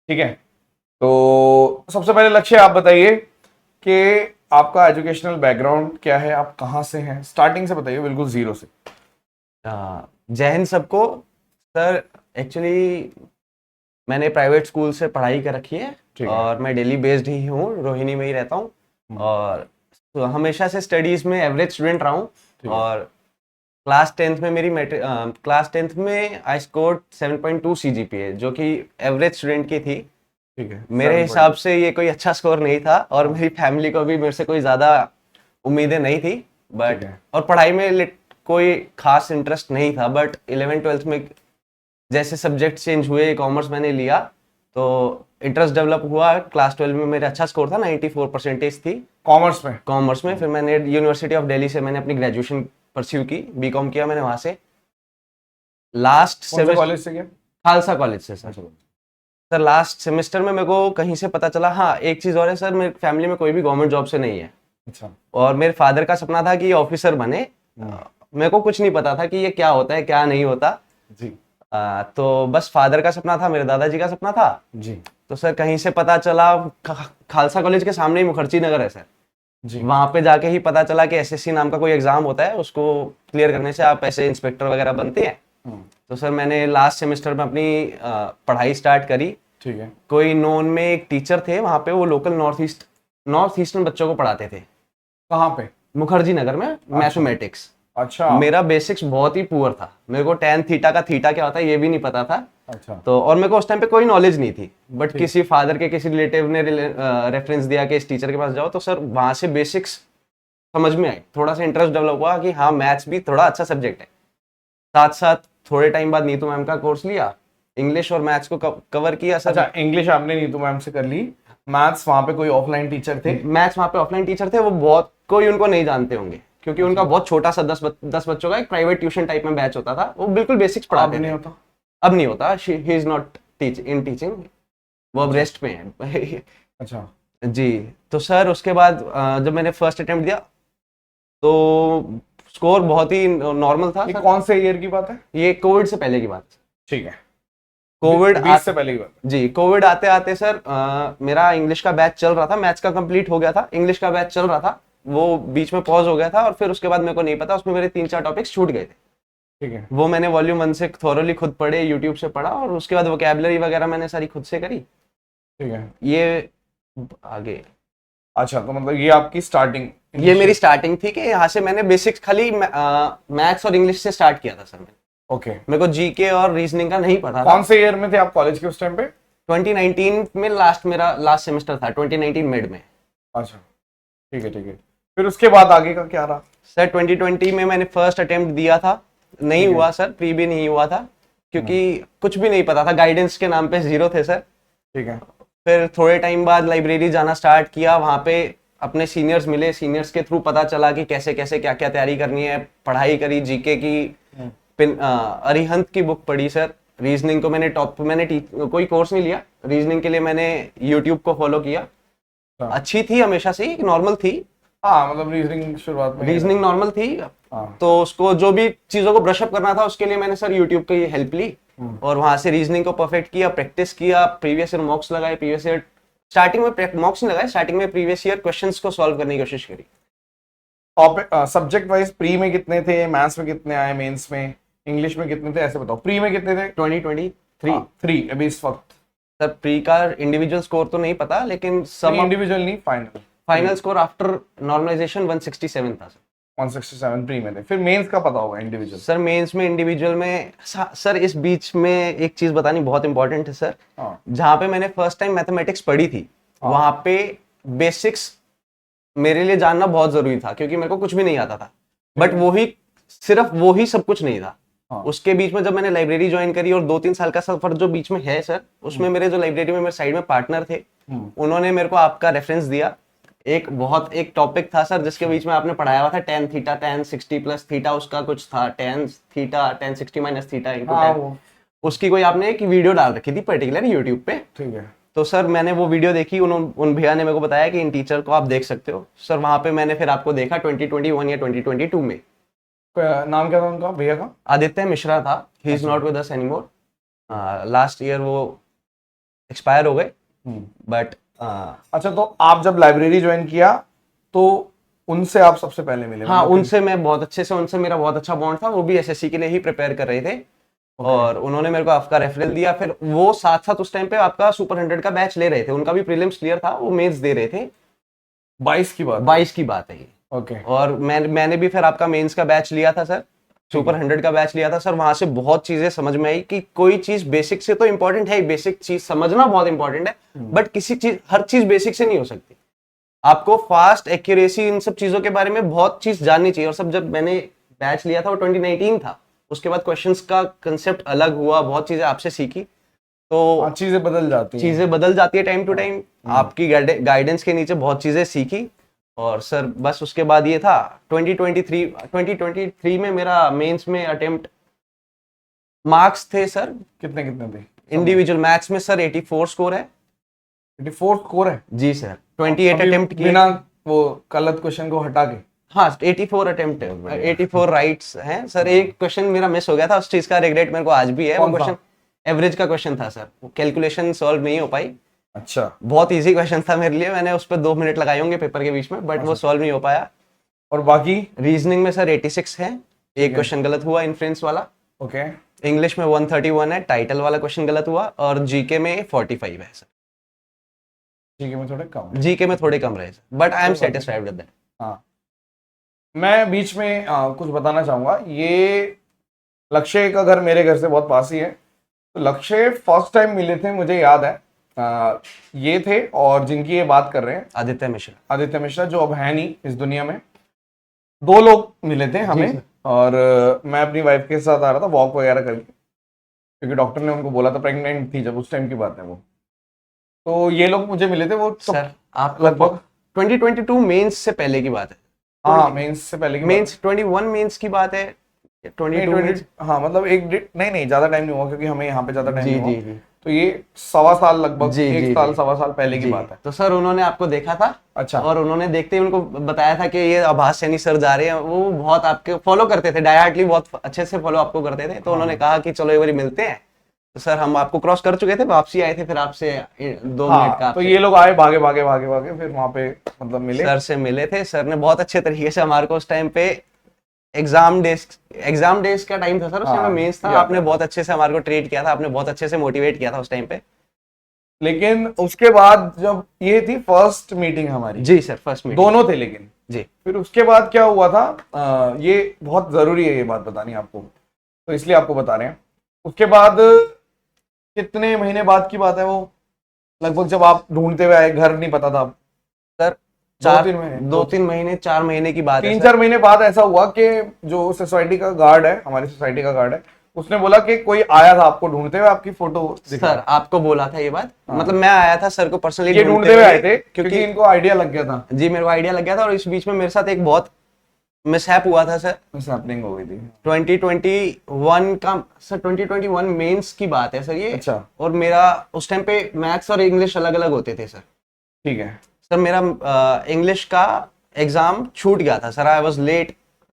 ठीक है। तो सबसे पहले लक्ष्य आप बताइए कि आपका एजुकेशनल बैकग्राउंड क्या है, आप कहाँ से हैं, स्टार्टिंग से बताइए, बिल्कुल जीरो से। जय हिंद सबको। सर एक्चुअली मैंने प्राइवेट स्कूल से पढ़ाई कर रखी है ठीक है। और मैं दिल्ली बेस्ड ही हूँ, रोहिणी में ही रहता हूँ। और तो हमेशा से स्टडीज़ में एवरेज स्टूडेंट रहा हूँ। ठीक है। और क्लास टेंथ में आई स्कोर्ड 7.2 CGPA, जो कि एवरेज स्टूडेंट की थी। ठीक है। मेरे हिसाब से ये कोई अच्छा स्कोर नहीं था और हाँ। मेरी फैमिली को भी मेरे से कोई ज़्यादा उम्मीदें नहीं थी। ठीक बट है। और पढ़ाई में कोई खास इंटरेस्ट नहीं था। बट 11th-12th में जैसे सब्जेक्ट चेंज हुए, कॉमर्स मैंने लिया तो इंटरेस्ट डेवलप हुआ। क्लास 12 में मेरा अच्छा स्कोर था, 94 परसेंटेज थी कॉमर्स में? कॉमर्स में। फिर मैंने यूनिवर्सिटी ऑफ दिल्ली से मैंने अपनी ग्रेजुएशन परस्यू की, बीकॉम किया मैंने वहाँ से। लास्ट कौन से सेमेस्टर कॉलेज से किया? खालसा कॉलेज से सर। अच्छा। सर लास्ट सेमेस्टर में मेरे को कहीं से पता चला, हाँ एक चीज़ और है सर, मेरी फैमिली में कोई भी गवर्नमेंट जॉब से नहीं है। अच्छा। और मेरे फादर का सपना था कि ये ऑफिसर बने। मेरे को कुछ नहीं पता था कि ये क्या होता है क्या नहीं होता। जी। तो बस फादर का सपना था, मेरे दादाजी का सपना था। जी। तो सर कहीं से पता चला, खालसा कॉलेज के सामने ही मुखर्जी नगर है सर। जी। वहां पे जाके ही पता चला कि एसएससी नाम का कोई एग्जाम होता है, उसको क्लियर करने से आप ऐसे इंस्पेक्टर वगैरह बनते हैं। तो सर मैंने लास्ट सेमेस्टर में अपनी पढ़ाई स्टार्ट करी। ठीक है। कोई नोन में एक टीचर थे वहां पे, वो लोकल नॉर्थ ईस्टर्न बच्चों को पढ़ाते थे कहाँ पे? मुखर्जी नगर में, अच्छा। मैथमेटिक्स। अच्छा। मेरा बेसिक्स बहुत ही पुअर था, मेरे को टेन थीटा का थीटा क्या होता है ये भी नहीं पता था। अच्छा। तो और मेरे को उस टाइम पे कोई नॉलेज नहीं थी। बट ठीक। किसी फादर के किसी रिलेटिव ने रेफरेंस दिया कि इस टीचर के पास जाओ, तो सर वहां से बेसिक्स समझ में आई, थोड़ा सा इंटरेस्ट डेवलप हुआ कि हाँ मैथ्स भी थोड़ा अच्छा सब्जेक्ट है। साथ साथ थोड़े टाइम बाद नीतू मैम का कोर्स लिया, इंग्लिश और मैथ्स को कवर किया सर। अच्छा, इंग्लिश आपने नीतू मैम से कर ली, मैथ्स वहां पे कोई ऑफलाइन टीचर थे? मैथ्स वहाँ पे ऑफलाइन टीचर थे, वो बहुत कोई उनको नहीं जानते होंगे क्योंकि उनका अच्छा। बहुत छोटा सा 10 बच्चों का एक प्राइवेट ट्यूशन टाइप में बैच होता था, वो बिल्कुल बेसिक्स अब पढ़ाते नहीं थे। होता? अब नहीं होता, he is not in teaching, वो अब अच्छा। रेस्ट पे हैं। अच्छा। जी। तो सर उसके बाद जब मैंने फर्स्ट अटेम्प्ट दिया तो स्कोर बहुत ही नॉर्मल था ये सर। कौन से ईयर की बात है? ये कोविड से पहले की बात। ठीक है। कोविड 20 से पहले की बात जी, कोविड आते आते सर मेरा इंग्लिश का बैच चल रहा था, मैथ्स का कंप्लीट हो गया था, इंग्लिश का बैच चल रहा था, वो बीच में पॉज हो गया था। और फिर उसके बाद मेरे को नहीं पता, उसमें मेरे 3-4 टॉपिक्स छूट गए थे। है। ठीक है। वो मैंने वॉल्यूम 1 से थोरली खुद पढ़े, यूट्यूब से पढ़ा, और उसके बाद वोकेबलरी वगैरह मैंने सारी खुद से करी। ठीक है। ये आगे, अच्छा, तो मतलब ये आपकी स्टार्टिंग ये मेरी इनिशियल? स्टार्टिंग थी कि यहाँ से मैंने बेसिक्स खाली मैथ्स और इंग्लिश से स्टार्ट किया था सर। मैंने ओके। मेरे को जीके और रीजनिंग का नहीं पता था। कौन से ईयर में थे आप कॉलेज के उस टाइम पे? 2019 में मेरा लास्ट सेमेस्टर था, 2019 मिड में। अच्छा। ठीक है। ठीक है। फिर उसके बाद आगे का क्या रहा? सर 2020 में मैंने फर्स्ट अटेम्प्ट दिया था, नहीं ठीक है। हुआ सर, प्री भी नहीं हुआ था क्योंकि कुछ भी नहीं पता था, गाइडेंस के नाम पे जीरो थे सर। ठीक है। फिर थोड़े टाइम बाद लाइब्रेरी जाना स्टार्ट किया, वहाँ पे अपने सीनियर्स मिले, सीनियर्स के थ्रू पता चला कि कैसे कैसे क्या क्या तैयारी करनी है, पढ़ाई करी, जीके की। अरिहंत की बुक पढ़ी सर। रीजनिंग को मैंने कोई कोर्स नहीं लिया, रीजनिंग के लिए मैंने यूट्यूब को फॉलो किया। हाँ। अच्छी थी हमेशा से ही, नॉर्मल थी, हाँ, मतलब रीजनिंग शुरुआत में ये रीजनिंग नॉर्मल थी। हाँ। तो उसको जो भी चीज़ों को ब्रशअप करना था उसके लिए मैंने सर यूट्यूब की हेल्प ली, और वहां से रीजनिंग को परफेक्ट किया, प्रैक्टिस किया, प्रीवियस ईयर मॉक्स लगाए, प्रीवियस ईयर स्टार्टिंग में मॉक्स नहीं लगाए, स्टार्टिंग में प्रीवियस ईयर क्वेश्चंस को सॉल्व करने की कोशिश करी। सब्जेक्ट वाइज प्री में कितने थे, मैथ्स में कितने आए, मेंस में, इंग्लिश में कितने थे, ऐसे बताओ। प्री में कितने थे? 2023। 3 अभी इस वक्त? सर प्री का इंडिविजुअल स्कोर तो नहीं पता, लेकिन सम इंडिविजुअल नहीं, final? Final score after normalisation 167 था सर। 167 प्री में थे। फिर मेंस का पता होगा, इंडिविजुअल? सर मेंस में इंडिविजुअल में सर इस बीच में एक चीज बतानी बहुत इंपॉर्टेंट है सर। हाँ। जहाँ पे मैंने फर्स्ट टाइम मैथमेटिक्स पढ़ी थी, वहां पे बेसिक्स मेरे लिए जानना बहुत जरूरी था क्योंकि मेरे को कुछ भी नहीं आता था। बट सिर्फ वो ही सब कुछ नहीं था। हाँ। उसके बीच में जब मैंने लाइब्रेरी ज्वाइन करी, और 2-3 साल का सफर जो बीच में है सर, उसमें मेरे जो लाइब्रेरी में मेरे साइड में पार्टनर थे, उन्होंने मेरे को आपका रेफरेंस दिया। एक टॉपिक था सर जिसके बीच में आपने पढ़ाया हुआ था, tan theta tan 60 plus theta, उसका कुछ था tan theta tan 60 minus theta into हाँ, 10। वो उसकी कोई आपने एक वीडियो डाल रखी थी पर्टिकुलर यूट्यूब पे। ठीक है। तो सर मैंने वो वीडियो देखी, उन भैया ने मेरे को बताया कि इन टीचर को आप देख सकते हो सर। वहां पे मैंने फिर आपको देखा 2021 या 2022 में। नाम क्या था उनका, भैया का? आदित्य मिश्रा था, ही इज अच्छा। Not with us anymore. Last year वो एक्सपायर हो गए, हम्म। बट अच्छा, तो आप जब लाइब्रेरी ज्वाइन किया तो उनसे आप सबसे पहले मिले? हाँ, मतलब उनसे मैं बहुत अच्छे से, उनसे मेरा बहुत अच्छा बॉन्ड था। वो भी एसएससी के लिए ही प्रिपेयर कर रहे थे और उन्होंने मेरे को आपका रेफरल दिया। फिर वो साथ साथ उस टाइम पे आपका सुपर 100 का बैच ले रहे थे, उनका भी प्रीलिम्स क्लियर था, वो मेंस दे रहे थे। 22 की बात? 22 की बात है ये। ओके। और मैंने भी फिर आपका मेंस का बैच लिया था सर, सुपर 100 का बैच लिया था सर। वहां से बहुत चीजें समझ में आई कि कोई चीज बेसिक से तो इंपॉर्टेंट है, बेसिक चीज समझना बहुत इंपॉर्टेंट है, बट किसी चीज, हर चीज बेसिक से नहीं हो सकती। आपको फास्ट, एक्यूरेसी, इन सब चीजों के बारे में बहुत चीज जाननी चाहिए। और सब, जब मैंने बैच लिया था वो 2019 था, उसके बाद क्वेश्चंस का कंसेप्ट अलग हुआ, बहुत चीजें आपसे सीखी। तो चीजें बदल जाती हैं। चीजें बदल जाती है टाइम टू टाइम, आपकी गाइडेंस के नीचे बहुत चीजें सीखी। और सर बस उसके बाद ये था 2023 में मेरा मेंस में अटेम्प्ट, मार्क्स थे सर, कितने कितने थे? इंडिविजुअल मैथ्स में सर 84 स्कोर है 84 स्कोर है? जी सर। 28 अभी अटेम्प्ट किए, बिना वो गलत क्वेश्चन को हटा के? हाँ 84 अटेम्प्ट, 84 राइट्स हैं सर। एक क्वेश्चन मेरा मिस हो गया था, उस चीज का रिग्रेट मेरे को आज भी है। वो कौन सा? क्वेश्चन एवरेज का क्वेश्चन था सर, कैलकुलेशन सॉल्व नहीं हो पाई। अच्छा। बहुत इजी क्वेश्चन था मेरे लिए, मैंने उस पर 2 मिनट लगाए होंगे पेपर के बीच में, बट वो सॉल्व नहीं हो पाया। और बाकी? रीजनिंग में सर 86 है, एक क्वेश्चन गलत हुआ इन्फ्लुएंस वाला। ओके। इंग्लिश में 131 है, टाइटल वाला क्वेश्चन गलत हुआ। और जीके में 45 है सर। जीके में थोड़े कम? जीके में थोड़े कम रहे sir, but I am satisfied with that. हाँ, मैं बीच में कुछ बताना चाहूंगा। ये लक्ष्य का घर मेरे घर से बहुत पास ही है। तो लक्ष्य फर्स्ट टाइम मिले थे, मुझे याद है, ये थे, और जिनकी ये बात कर रहे हैं आदित्य मिश्रा, आदित्य मिश्रा, जो अब है नहीं इस दुनिया में। 2 लोग मिले थे हमें, और मैं अपनी वाइफ के साथ आ रहा था वॉक वगैरह करके, क्योंकि डॉक्टर ने उनको बोला था, प्रेग्नेंट थी जब, उस टाइम की बात है वो। तो ये लोग मुझे मिले थे वो तो सर आप लगभग 2022 मेंस से पहले की बात है। हाँ, मेंस से पहले की बात है। मेंस 21 मेंस की बात है, 22 मेंस। हाँ, मतलब नहीं ज्यादा टाइम नहीं हुआ, क्योंकि हमें यहाँ पे ज्यादा टाइम जी नहीं हुआ। जी जी तो ये 1.25 साल, लगभग जी, जी, 1 साल जी। 1.25 साल पहले की जी, बात है। तो सर उन्होंने आपको देखा था। अच्छा। और उन्होंने देखते ही उनको बताया था कि ये आभास सैनी सर जा रहे हैं। वो बहुत आपके फॉलो करते थे, डायरेक्टली बहुत अच्छे से फॉलो आपको करते थे। तो उन्होंने कहा कि चलो एक बार मिलते हैं। तो सर हम आपको क्रॉस कर चुके थे, वापसी आए थे, फिर आपसे 2 मिनट का हाँ, तो ये लोग आए, भागे भागे भागे भागे, फिर वहां पे मतलब मिले। सर से मिले थे। सर ने बहुत अच्छे तरीके से हमारे को उस टाइम पे एग्जाम डेज का टाइम था सर, उस टाइम हाँ, मेंस था। याद आपने है। बहुत अच्छे से हमारे को ट्रीट किया था, आपने बहुत अच्छे से मोटिवेट किया था उस टाइम पे। लेकिन उसके बाद जब ये थी फर्स्ट मीटिंग हमारी, जी सर, फर्स्ट मीटिंग दोनों थे, लेकिन जी। फिर उसके बाद क्या हुआ था, ये बहुत जरूरी है ये बात बतानी आपको, तो इसलिए आपको बता रहे हैं। उसके बाद कितने महीने बाद की बात है वो, लगभग जब आप ढूंढते हुए आए, घर नहीं पता था। सर 2-3 महीने 4 महीने की बात है 3-4 महीने बाद ऐसा हुआ कि जो सोसाइटी का गार्ड है, हमारी सोसाइटी का गार्ड है, उसने बोला कि कोई आया था आपको ढूंढते हुए, आपकी फोटो दिखा। सर आपको बोला था ये बात? मतलब मैं आया था सर को पर्सनली ये ढूंढते हुए आए थे, क्योंकि इनको आइडिया लग गया था। जी, मेरे को आइडिया लग गया था। और इस बीच में मेरे साथ एक बहुत मिसहैप हुआ था सर, हैपनिंग हो गई थी 2021 का सर, 2021 मेंस की बात है सर ये। अच्छा। और मेरा उस टाइम पे मैथ्स और इंग्लिश अलग अलग होते थे सर। ठीक है। सर मेरा इंग्लिश का एग्जाम छूट गया था सर। आई वाज लेट,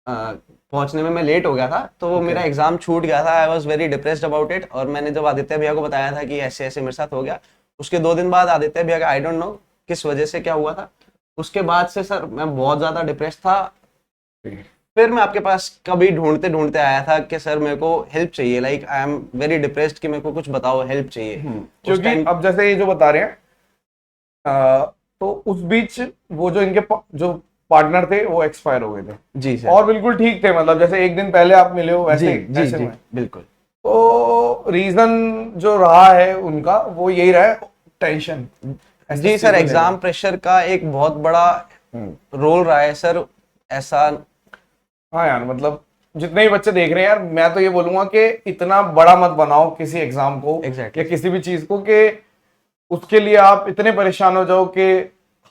पहुंचने में मैं लेट हो गया था, तो वो मेरा एग्जाम छूट गया था। I was very depressed about it. और मैंने जब आदित्य भैया को बताया था कि ऐसे ऐसे मेरे साथ हो गया, उसके 2 दिन बाद आदित्य भैया का आई डोंट नो किस वजह से क्या हुआ था, उसके बाद से सर मैं बहुत ज्यादा डिप्रेस था। फिर मैं आपके पास कभी ढूंढते ढूंढते आया था कि सर मेरे को हेल्प चाहिए, like I am very depressed, कि मेरे को कुछ बताओ, हेल्प चाहिए। क्योंकि अब जैसे ये जो बता रहे हैं, तो उस बीच वो जो इनके जो पार्टनर थे वो एक्सपायर हो गए थे। जी सर। और बिल्कुल ठीक थे, मतलब जैसे एक दिन पहले आप मिले हो वैसे जी जी जी, बिल्कुल। तो रीजन जो रहा है उनका वो यही रहा है, टेंशन। जी सर, एग्जाम प्रेशर का एक बहुत बड़ा रोल रहा है सर ऐसा। हाँ यार, मतलब जितने भी बच्चे देख रहे हैं यार, मैं तो ये बोलूंगा कि इतना बड़ा मत बनाओ किसी एग्जाम को या किसी भी चीज को, कि उसके लिए आप इतने परेशान हो जाओ कि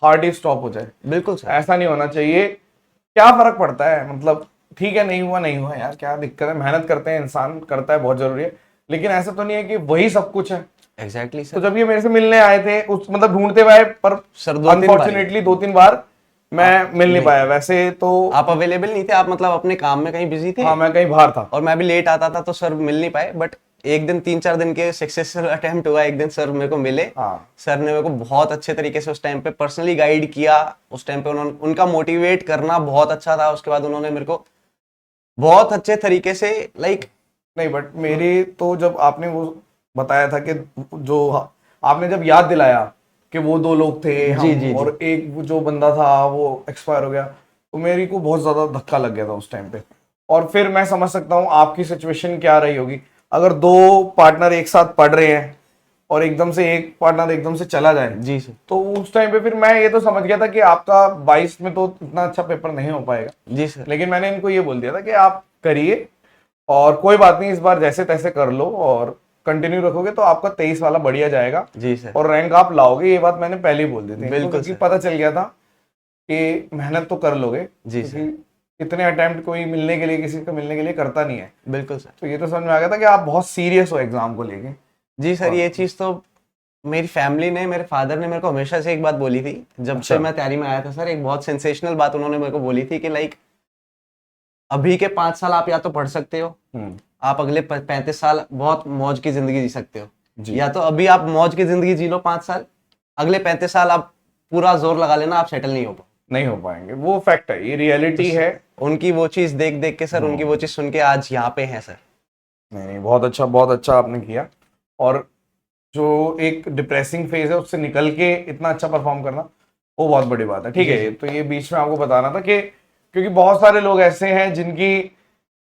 हार्ट ही स्टॉप हो जाए। बिल्कुल सर, ऐसा नहीं होना चाहिए। क्या फर्क पड़ता है, मतलब ठीक है, नहीं हुआ यार, क्या दिक्कत है, मेहनत करते हैं, इंसान करता है, बहुत जरूरी है। लेकिन ऐसा तो नहीं है कि वही सब कुछ है। एग्जैक्टली तो सर। जब ये मेरे से मिलने आए थे, उस मतलब ढूंढते हुए आए, पर सर अनफॉर्चुनेटली 2-3 बार मैं मिल नहीं पाया। वैसे तो आप अवेलेबल नहीं थे, आप मतलब अपने काम में कहीं बिजी थे। हाँ, मैं कहीं बाहर था और मैं भी लेट आता था, तो सर मिल नहीं पाए। बट एक दिन 3-4 दिन के सक्सेसफुल अटेम्प्ट हुआ, एक दिन सर मेरे को मिले। हाँ सर ने मेरे को बहुत अच्छे तरीके से उस टाइम पे पर्सनली गाइड किया। उस टाइम पे उन्होंने, उनका मोटिवेट करना बहुत अच्छा था। उसके बाद उन्होंने मेरे को बहुत अच्छे तरीके से नहीं, बट मेरी तो जब आपने वो बताया था कि जो आपने जब याद दिलाया कि वो दो लोग थे जी, हम जी, और एक वो जो बंदा था वो एक्सपायर हो गया, तो मेरी को बहुत ज्यादा धक्का लग गया था उस टाइम पे। और फिर मैं समझ सकता हूँ आपकी सिचुएशन क्या रही होगी। अगर दो पार्टनर एक साथ पढ़ रहे हैं और एकदम से एक पार्टनर एकदम से चला जाए, जी सर। तो उस टाइम पे फिर मैं ये तो समझ गया था कि आपका 22 में तो इतना अच्छा पेपर नहीं हो पाएगा। जी सर। लेकिन मैंने इनको ये बोल दिया था कि आप करिए और कोई बात नहीं, इस बार जैसे तैसे कर लो और कंटिन्यू रखोगे तो आपका 23 वाला बढ़िया जाएगा जी सर। और रैंक आप लाओगे। ये बात मैंने पहले ही बोल दी थी इनको, बिल्कुल क्योंकि सर। पता चल गया था कि मेहनत तो कर लोगे, जी क्योंकि इतने अटेम्प्ट कोई मिलने के लिए, किसी को मिलने के लिए करता नहीं है। बिल्कुल सर। तो ये तो समझ में आ गया था कि आप बहुत सीरियस हो एग्जाम को लेके। जी सर, ये चीज तो मेरी फैमिली ने, मेरे फादर ने मेरे को हमेशा से एक बात बोली थी जब से मैं तैयारी में आया था सर। एक बहुत सेंसेशनल बात उन्होंने मेरे को बोली थी कि अभी के 5 साल आप या तो पढ़ सकते हो, आप अगले 35 साल बहुत मौज की जिंदगी जी सकते हो, या तो अभी आप मौज की जिंदगी जी लो 5 साल, अगले 35 साल आप पूरा जोर लगा लेना, आप सेटल नहीं हो पाएंगे। वो फैक्ट है, ये रियलिटी है। उनकी वो चीज देख देख के सर, उनकी वो चीज सुन के आज यहाँ पे है सर। नहीं, बहुत अच्छा आपने किया। और जो एक डिप्रेसिंग फेज है उससे निकल के इतना अच्छा परफॉर्म करना, वो बहुत बड़ी बात है। ठीक है, तो ये बीच में आपको बताना था कि क्योंकि बहुत सारे लोग ऐसे हैं जिनकी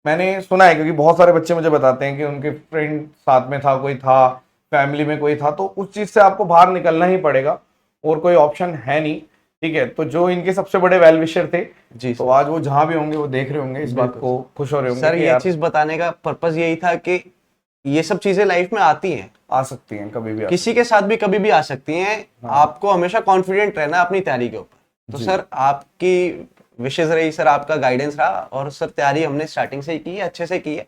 मैंने सुना है, क्योंकि बहुत सारे बच्चे मुझे बताते हैं कि उनके फ्रेंड साथ में था, कोई था, फैमिली में कोई था, तो उस चीज से आपको बाहर निकलना ही पड़ेगा और कोई ऑप्शन है नहीं। ठीक है, तो जो इनके सबसे बड़े वेल विशर थे, जी तो आज वो जहां भी होंगे वो देख रहे होंगे इस बात को, खुश हो रहे होंगे सर। कि ये यार चीज बताने का पर्पस यही था कि ये सब चीजें लाइफ में आती हैं, आ सकती हैं कभी भी, किसी के साथ भी कभी भी आ सकती हैं। आपको हमेशा कॉन्फिडेंट रहना है अपनी तैयारी के ऊपर। तो सर आपकी विशेष रही सर, आपका गाइडेंस रहा, और सर तैयारी हमने स्टार्टिंग से ही की है, अच्छे से की है,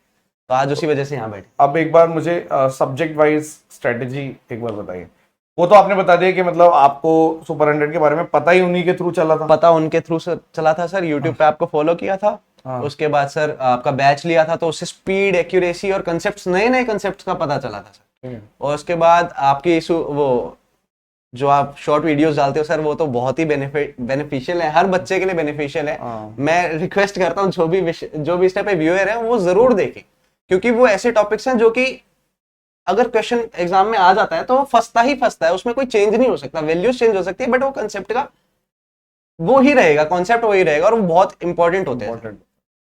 तो आज उसी वजह से यहाँ बैठे। अब एक बार मुझे सब्जेक्ट वाइज स्ट्रेटेजी एक बार बताइए। वो तो आपने बता दिया कि मतलब आपको सुपर 100 के बारे में पता ही उन्हीं के थ्रू चला था। पता उनके थ्रू चला था सर, यूट्यूब पे आपको फॉलो किया था। उसके बाद सर आपका बैच लिया था, तो उससे स्पीड, एक्यूरेसी और कंसेप्ट्स, नए नए कंसेप्ट्स का पता चला था सर। और उसके बाद आपकी वो जो आप शॉर्ट वीडियोस डालते हो सर, वो तो बहुत ही बेनिफिशियल है, हर बच्चे के लिए बेनिफिशियल है। मैं रिक्वेस्ट करता हूँ जो भी इस टाइप के व्यूअर है वो जरूर देखें, क्योंकि वो ऐसे टॉपिक्स हैं जो कि अगर क्वेश्चन एग्जाम में आ जाता है तो वो फंसता है, उसमें कोई चेंज नहीं हो सकता, वैल्यूज चेंज हो सकती है, बट वो कंसेप्ट का वो ही रहेगा, कॉन्सेप्ट वही रहेगा, और वो बहुत इंपॉर्टेंट होते हैं।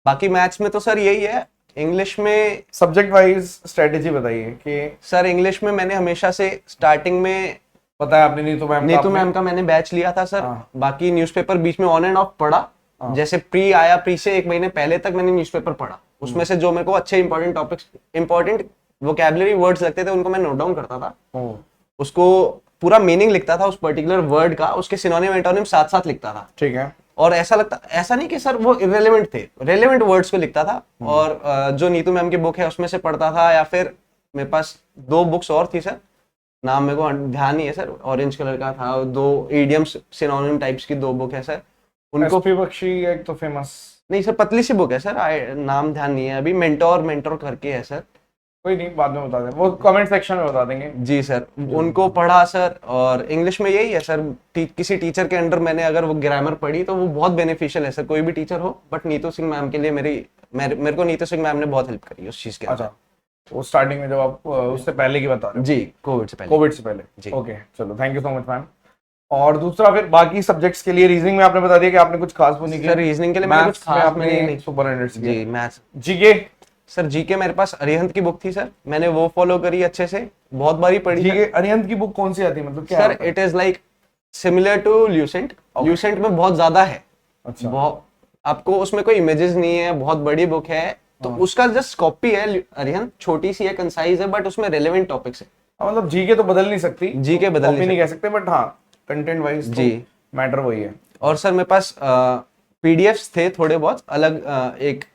बाकी मैथ्स में तो सर यही है। इंग्लिश में सब्जेक्ट वाइज स्ट्रेटेजी बताइए कि सर इंग्लिश में मैंने हमेशा से स्टार्टिंग में बताया आपने, नीतू मैम का मैंने बैच लिया था सर। बाकी न्यूज़पेपर बीच में ऑन एंड ऑफ पढ़ा, जैसे प्री आया, प्री से 1 महीने पहले तक मैंने न्यूज़पेपर पढ़ा। उसमें से जो मेरे को अच्छे important topics, important vocabulary words लगते थे, उनको मैं नोट डाउन करता था, उसको पूरा मीनिंग लिखता था उस पर्टिकुलर वर्ड का, उसके सिनोनिम एंटोनिम साथ साथ लिखता था। ठीक है। और ऐसा नहीं कि सर वो इररेलेवेंट थे, रेलेवेंट वर्ड्स को लिखता था। और जो नीतू मैम की बुक है उसमें से पढ़ता था, या फिर मेरे पास 2 बुक्स और थी सर, नाम मेरे को ध्यान नहीं है सर, ऑरेंज कलर का था, 2 इडियम्स सिनोनिम टाइप्स की 2 बुक है सर, उनको बख्शी एक तो फेमस नहीं सर, पतली सी बुक है सर, नाम ध्यान नहीं है अभी, मेंटोर करके है सर, कोई नहीं, बाद में बता दें, वो कमेंट सेक्शन में बता देंगे। जी सर, उनको पढ़ा सर। और इंग्लिश में यही है सर, किसी टीचर के अंडर मैंने अगर वो ग्रामर पढ़ी तो वो बहुत बेनिफिशियल है सर, कोई भी टीचर हो, बट नीतू सिंह मैम के लिए मेरे को नीतू सिंह मैम ने बहुत हेल्प करी उस चीज के। अच्छा, वो स्टार्टिंग में जब आप उससे पहले की बता रहे हो? जी, कोविड से पहले जी। ओके, चलो, thank you so much ma'am. और दूसरा फिर बाकी सब्जेक्ट्स के लिए रीजनिंग में आपने बता दिया कि आपने कुछ खास वो नहीं किया। सर रीजनिंग के लिए मैंने कुछ खास आपने सुपर 100 से जी, मैथ्स। जीके सर जीके मेरे पास अरिहंत की बुक थी सर, मैंने वो फॉलो करी अच्छे से, बहुत बारी पढ़ी। जीके अरिहंत की बुक कौन सी आती है, मतलब क्या sir? It is like similar to Lucent. Lucent में बहुत ज्यादा है। अच्छा। बहुत, आपको उसमें कोई इमेजेस नहीं है, बहुत बड़ी बुक है, तो उसका जस्ट कॉपी है अरिहंत, छोटी सी है, कंसाइज है, बट उसमें रेलेवेंट टॉपिक्स है। मतलब जीके तो बदल नहीं सकती, जीके बदल नहीं कह सकते, बट हाँ कंटेंट वाइज जी मैटर वही है। और सर मेरे पास पीडीएफ्स थे थोड़े बहुत अलग, एक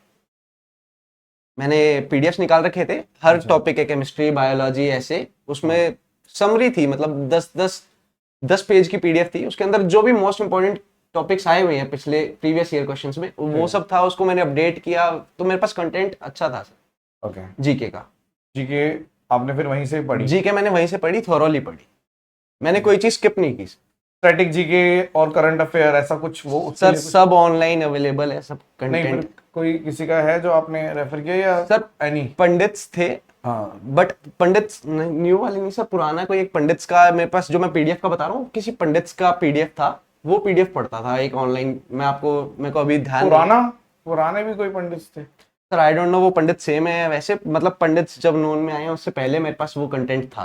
मैंने पीडीएफ निकाल रखे थे हर टॉपिक के, केमिस्ट्री, बायोलॉजी, ऐसे, उसमें समरी थी, मतलब 10 पेज की पीडीएफ थी, उसके अंदर जो भी मोस्ट इंपोर्टेंट टॉपिक्स आए हुए हैं पिछले प्रीवियस ईयर क्वेश्चंस में, वो सब था, उसको मैंने अपडेट किया, तो मेरे पास कंटेंट अच्छा था सर। ओके, जीके का। जीके आपने फिर वहीं से पढ़ी? जीके मैंने वहीं से पढ़ी, थोरोली पढ़ी, मैंने कोई चीज स्किप नहीं की स्टैटिक जीके और करंट अफेयर ऐसा कुछ वो उसके सर। लिए कुछ? सब ऑनलाइन अवेलेबल है, सब नहीं, फिर कंटेंट। कोई किसी का है जो आपने रेफर किया या सर एनी? पंडित्स थे, हाँ, बट पंडित्स न्यू वाले नहीं सर, पुराना कोई एक पंडित्स का मेरे पास, जो मैं पीडीएफ का बता रहा हूँ, किसी पंडित्स का पीडीएफ था, वो पीडीएफ पढ़ता था एक ऑनलाइन। मैं आपको, मेरे को अभी ध्यान नहीं। पुराने भी कोई पंडित थे? सर आई डोंट नो वो पंडित सेम है वैसे, मतलब पंडित्स जब नोन में आए हैं उससे पहले मेरे पास वो कंटेंट था।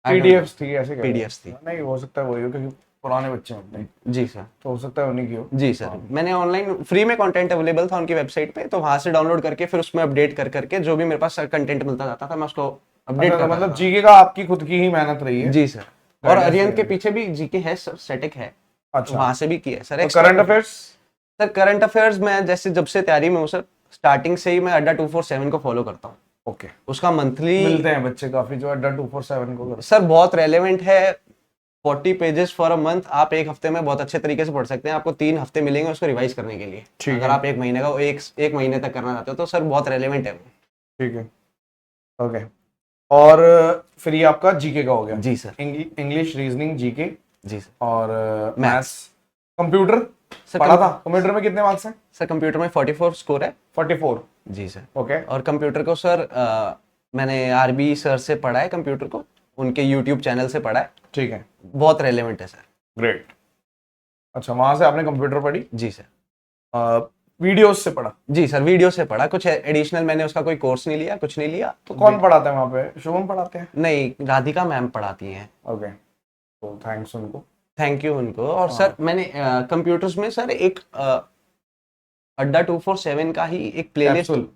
पीडीएफ्स थी ऐसे? पीडीएफ्स थी। नहीं, हो सकता है वही हो, क्योंकि पुराने बच्चे हैं अपने, जी सर। तो हो सकता है उन्हीं की हो। जी सर, मैंने ऑनलाइन फ्री में कंटेंट अवेलेबल था उनकी वेबसाइट पे, तो वहां से डाउनलोड करके फिर उसमें अपडेट कर करके जो भी मेरे पास कंटेंट मिलता जाता था मैं उसको अपडेट अच्छा, तो करता मतलब था। जीके का आपकी खुद की ही मेहनत रही है? जी सर। और Guidance अरिहंत के रही है। पीछे भी जीके है सर, स्टैटिक है, अच्छा, वहां से भी किया है सर। तो current affairs? Sir current affairs मैं जैसे जब से तैयारी में हूँ सर, स्टार्टिंग से ही मैं अड्डा 247 को फॉलो करता हूँ। ओके। उसका मंथली मिलते हैं बच्चे काफी जो अड्डा 247 को करते सर बहुत रेलेवेंट है। 40 पेजेस फॉर अ मंथ, आप एक हफ्ते में बहुत अच्छे तरीके से पढ़ सकते हैं। आपको 3 हफ्ते मिलेंगे उसको रिवाइज करने के लिए। ठीक अगर है। आप एक महीने का एक महीने तक करना चाहते हो तो सर बहुत रेलेवेंट है वो। ठीक है, ओके। और फिर ये आपका जीके का हो गया? जी सर। इंग्लिश, रीजनिंग, जीके जी सर। और Maths। मैथ्स। कंप्यूटर सर पढ़ा था? कंप्यूटर में कितने मार्क्स हैं? सर कंप्यूटर में 44 स्कोर है। 44? जी सर। ओके। और कंप्यूटर को सर मैंने आरबी सर से पढ़ा है कंप्यूटर को, उनके यूट्यूब चैनल से पढ़ा है। ठीक है, बहुत रेलेवेंट है सर। ग्रेट। अच्छा, वहां से आपने कंप्यूटर पढ़ी? जी सर। वीडियोस से पढ़ा? जी सर, वीडियो से पढ़ा, कुछ एडिशनल मैंने उसका कोई कोर्स नहीं लिया, कुछ नहीं लिया। तो कौन पढ़ाते हैं वहां पे? शुभम पढ़ाते हैं? नहीं, राधिका मैम पढ़ाती हैं। ओके, तो थैंक्स उनको। थैंक यू उनको। और सर मैंने कंप्यूटर्स में सर एक अड्डा 247 का ही एक प्लेलिस्ट, कैप्सूल?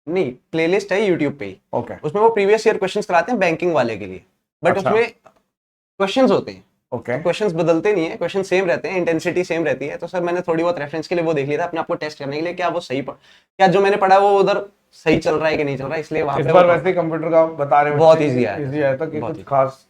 नहीं प्लेलिस्ट है यूट्यूब पे ही। ओके, उसमें वो प्रीवियस ईयर क्वेश्चंस कराते हैं बैंकिंग वाले के लिए, बट अच्छा। उसमें क्वेश्चंस होते हैं, ओके, क्वेश्चंस बदलते नहीं है, क्वेश्चन सेम रहते हैं, इंटेंसिटी सेम रहती है। तो सर मैंने थोड़ी बहुत रेफरेंस के लिए वो देख लिया था अपने आप को टेस्ट करने के लिए, क्या वो सही क्या जो मैंने पढ़ा वो उधर सही चल रहा है कि नहीं चल रहा है, इसलिए वहां इस पे बार वैसे कंप्यूटर का बता रहे बहुत easy आया था। इजी आया था कि बहुत कुछ easy। खास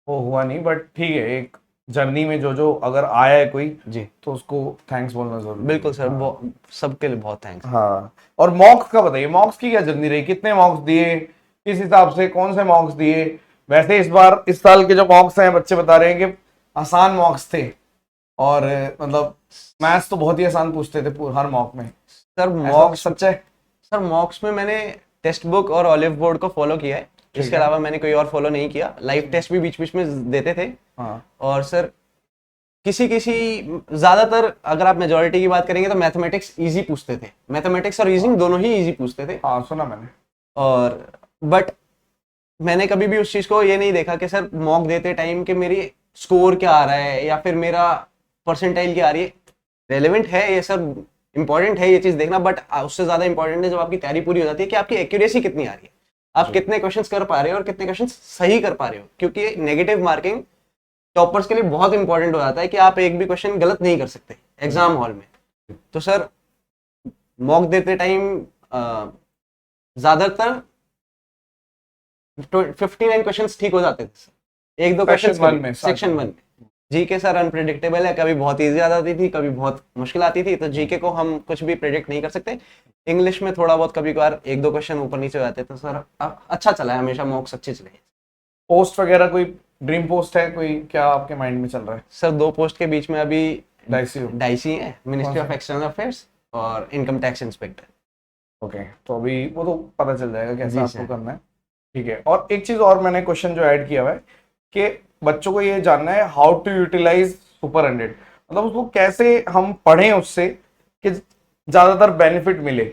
वो हुआ नहीं, बट ठीक है, एक जर्नी में जो अगर आया है कोई जी तो उसको थैंक्स बोलना जरूरी है। बिल्कुल सर, सबके लिए बहुत थैंक्स। हाँ, और मॉक्स का बताइए, मॉक्स की क्या जर्नी रही? कितने मॉक्स दिए, किस हिसाब से, कौन से मॉक्स दिए? वैसे इस साल के जो मॉक्स हैं बच्चे बता रहे हैं कि आसान मॉक्स थे, और मतलब मैथ्स तो बहुत ही आसान पूछते थे हर मॉक में। सर ऐसा मॉक्स, सच है? सर मॉक्स में मैंने टेक्स्ट बुक और ऑलिव बोर्ड को फॉलो किया है, इसके है। अलावा मैंने कोई और फॉलो नहीं किया। लाइव टेस्ट भी बीच बीच में देते थे। हाँ, और सर किसी किसी ज्यादातर अगर आप मेजोरिटी की बात करेंगे तो मैथमेटिक्स इजी पूछते थे, मैथमेटिक्स और रीजनिंग दोनों ही इजी पूछते थे। हाँ, सुना मैंने। और बट मैंने कभी भी उस चीज को ये नहीं देखा कि सर मॉक देते टाइम कि मेरी स्कोर क्या आ रहा है या फिर मेरा परसेंटाइल क्या आ रही है। रेलेवेंट है ये सर, इंपॉर्टेंट है ये चीज देखना, बट उससे ज्यादा इंपॉर्टेंट है जब आपकी तैयारी पूरी हो जाती है कि आपकी एक्यूरेसी कितनी आ रही है, आप कितने क्वेश्चंस कर पा रहे हो और कितने क्वेश्चंस सही कर पा रहे हो। क्योंकि नेगेटिव मार्किंग टॉपर्स के लिए बहुत इंपॉर्टेंट हो जाता है कि आप एक भी क्वेश्चन गलत नहीं कर सकते एग्जाम हॉल में। तो सर मॉक देते टाइम ज्यादातर 59 क्वेश्चंस ठीक हो जाते थे, एक दो क्वेश्चन सेक्शन 1 में। जीके सर अनप्रेडिक्टेबल है, कभी बहुत इजी आ जाती थी, कभी बहुत मुश्किल आती थी, तो जीके को हम कुछ भी प्रेडिक्ट नहीं कर सकते। इंग्लिश में थोड़ा बहुत कभी कभार एक दो क्वेश्चन ऊपर नीचे हो जाते, तो सर अच्छा चला है हमेशा, मॉक्स अच्छे चले। पोस्ट वगैरह कोई ड्रीम पोस्ट है कोई, क्या आपके माइंड में चल रहा है? सर 2 पोस्ट के बीच में अभी डाइसी है, मिनिस्ट्री ऑफ एक्सटर्नल अफेयर्स और इनकम टैक्स इंस्पेक्टर। ओके, तो अभी वो तो पता चल जाएगा कैसे जी आपको सर। करना है। ठीक है, और एक चीज और मैंने क्वेश्चन जो ऐड किया हुआ है कि बच्चों को ये जानना है हाउ टू यूटिलाइज सुपर 100, मतलब उसको कैसे हम पढ़ें उससे कि ज्यादातर बेनिफिट मिले।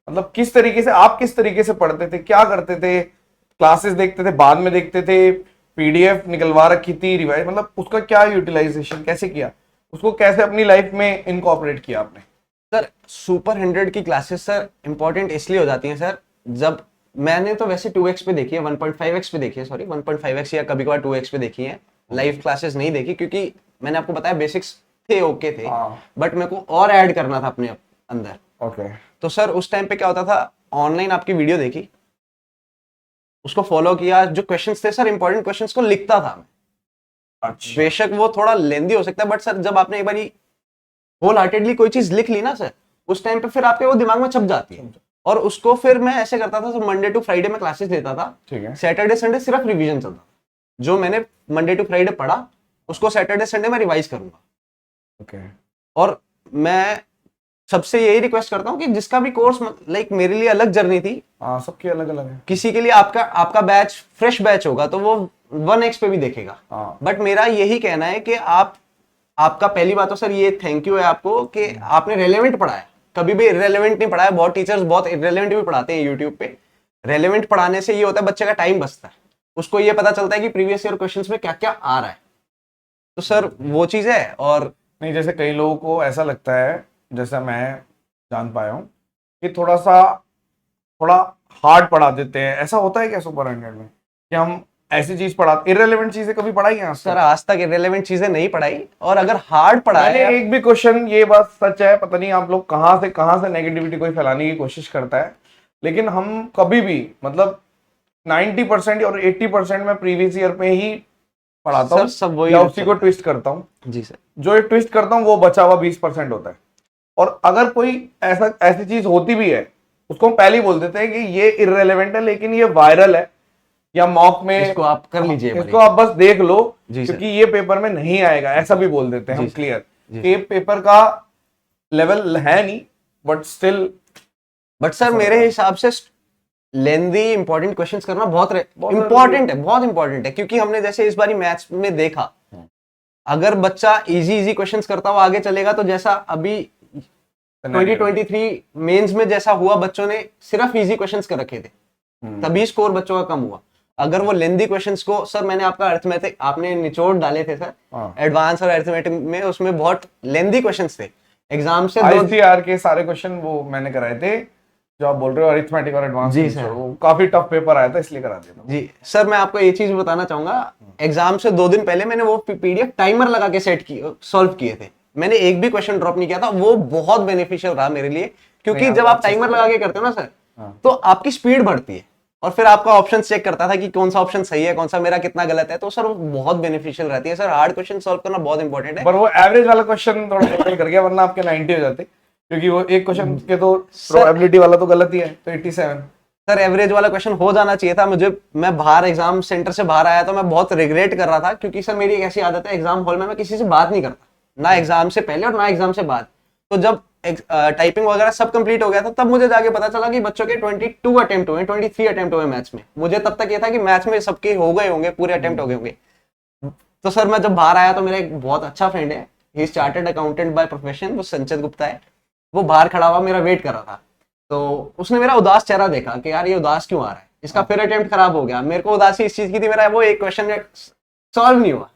मतलब किस तरीके से, आप किस तरीके से पढ़ते थे, क्या करते थे? क्लासेस देखते थे, बाद में देखते थे, पीडीएफ निकलवा रखी थी, रिवाइज, मतलब उसका क्या यूटिलाइजेशन कैसे किया, उसको कैसे अपनी लाइफ में इनकॉर्पोरेट किया आपने? सर सुपर 100 की क्लासेस सर इंपॉर्टेंट इसलिए हो जाती हैं सर, जब मैंने तो वैसे 2x पे देखी है, 1.5x पे देखी है, सॉरी 1.5x या कभी कभार 2x पे देखी है। लाइव क्लासेस नहीं देखी क्योंकि मैंने आपको बताया बेसिक्स थे, ओके थे, बट मेरे को और ऐड करना था अपने अंदर। ओके, तो सर उस टाइम पे क्या होता था, ऑनलाइन आपकी वीडियो देखी, उसको फॉलो किया, जो क्वेश्चंस थे सर इंपॉर्टेंट क्वेश्चंस को लिखता था मैं। अच्छा, बेशक वो थोड़ा लेंदी हो सकता है, बट सर जब आपने एक बार होल हार्टेडली कोई चीज लिख ली ना सर, उस टाइम पे फिर आपके वो दिमाग में छप जाती है और उसको फिर मैं ऐसे करता था, मंडे टू फ्राइडे में क्लासेस लेता था, ठीक है। सैटरडे संडे सिर्फ रिवीजन चलता था। जो मैंने मंडे टू फ्राइडे पढ़ा उसको सैटरडे संडे में रिवाइज करूंगा। ओके। और मैं सबसे यही रिक्वेस्ट करता हूँ कि जिसका भी कोर्स, लाइक मेरे लिए अलग जर्नी थी, हाँ, सबकी अलग अलग है। किसी के लिए आपका बैच फ्रेश बैच होगा तो वो 1x पे भी देखेगा। हाँ। बट मेरा यही कहना है कि आपका पहली बात तो सर ये थैंक यू है आपको कि आपने रेलेवेंट पढ़ाया, कभी भी इररेलेवेंट नहीं पढ़ाया। बहुत टीचर्स बहुत इररेलेवेंट भी पढ़ाते हैं यूट्यूब पे। रेलेवेंट पढ़ाने से ये होता है बच्चे का टाइम बचता है, उसको ये पता चलता है कि प्रीवियस ईयर क्वेश्चंस में क्या क्या आ रहा है। तो सर वो चीज है। और नहीं, जैसे कई लोगों को ऐसा लगता है, जैसा मैं जान पाया हूँ, कि थोड़ा हार्ड पढ़ा देते हैं। ऐसा होता है क्या सुपर 100 में, कि हम ऐसी चीज पढ़ाते, इररेलेवेंट चीजें कभी पढ़ाई हैं आज तक? सर आज तक इररेलेवेंट चीजें नहीं पढ़ाई, और अगर हार्ड पढ़ाया मैंने एक भी क्वेश्चन, ये बात सच है, पता नहीं आप लोग कहाँ से नेगेटिविटी कोई फैलाने की कोशिश करता है, लेकिन हम कभी भी, मतलब 90% और 80% में प्रीवियस ईयर पे ही पढ़ाता सर हूँ, सब वही या उसी को ट्विस्ट करता हूँ। जी सर। जो ये ट्विस्ट करता हूँ वो बचा हुआ 20% होता है। और अगर कोई ऐसी चीज होती भी है, उसको हम पहले ही बोल देते हैं कि ये इररेलेवेंट है, लेकिन ये वायरल है, या मॉक में इसको आप कर लीजिए, इसको आप बस देख लो, जी सर। क्योंकि ये पेपर में नहीं आएगा, ऐसा भी बोल देते हैं जी हम सर। क्लियर, जी कि पेपर का लेवल है नहीं, बट स्टिल। बट सर मेरे हिसाब से लेंदी इंपॉर्टेंट क्वेश्चंस करना बहुत इंपॉर्टेंट है, बहुत इंपॉर्टेंट है। क्योंकि हमने जैसे इस बारी मैथ्स में देखा, अगर बच्चा इजी क्वेश्चंस करता हुआ आगे चलेगा, तो जैसा अभी 2023 मेंस में जैसा हुआ, बच्चों ने सिर्फ इजी क्वेश्चंस कर रखे थे, तभी स्कोर बच्चों का कम हुआ। अगर वो लेंदी क्वेश्चंस को, सर मैंने आपका अर्थमेटिक आपने निचोड़ डाले थे सर, एडवांस और अर्थमेटिक में, उसमें बहुत लेंदी क्वेश्चंस थे। एग्जाम से आईसीआर के सारे क्वेश्चन वो मैंने कराए थे, जो आप बोल रहे हो अरिथमेटिक और एडवांस। जी सर, वो काफी टफ पेपर आया था, इसलिए करा दिया था। जी सर। मैं आपको ये चीज बताना चाहूंगा, एग्जाम से 2 दिन पहले मैंने वो पीडीएफ टाइमर लगा के सेट की सॉल्व किए थे। मैंने एक भी क्वेश्चन ड्रॉप नहीं किया था। वो बहुत बेनिफिशियल रहा मेरे लिए, क्योंकि जब आप टाइमर लगा के करते हो ना सर, तो आपकी स्पीड बढ़ती है, और फिर आपका ऑप्शन चेक करता था कि कौन सा ऑप्शन सही है, कौन सा मेरा कितना गलत है। तो सर वो बहुत बेनिफिशियल रहती है सर। हार्ड क्वेश्चन सॉल्व करना बहुत इंपॉर्टेंट है। पर वो एवरेज वाला क्वेश्चन थोड़ा डिफिकल्ट कर गया, वरना आपके 90 हो जाते, क्योंकि वो एक क्वेश्चन के तो प्रोबेबिलिटी वाला तो गलत ही है, तो 87। सर एवरेज वाला क्वेश्चन हो जाना चाहिए था मुझे। मैं बाहर एग्जाम सेंटर से बाहर आया तो मैं बहुत रिग्रेट कर रहा था, क्योंकि सर मेरी एक ऐसी आदत है, एग्जाम हॉल में मैं किसी से बात नहीं करता, ना एग्जाम से पहले और ना एग्जाम से बाद। तो जब टाइपिंग वगैरह सब कंप्लीट हो गया था, तब मुझे जाके पता चला कि बच्चों के 22 अटेम्प्ट हुए, 23 अटेम्प्ट हुए मैथ्स में। मुझे तब तक ये था कि मैथ्स में सबके हो गए होंगे, पूरे अटेम्प्ट हो गए होंगे। तो सर मैं जब बाहर आया तो मेरा एक बहुत अच्छा फ्रेंड है, he is chartered accountant by profession, वो संचित गुप्ता है। वो बाहर खड़ा हुआ मेरा वेट कर रहा था, तो उसने मेरा उदास चेहरा देखा कि यार ये उदास क्यों आ रहा है, इसका फिर अटेम्प्ट खराब हो गया। मेरे को उदासी इस चीज की थी, मेरा वो एक क्वेश्चन सॉल्व नहीं हुआ।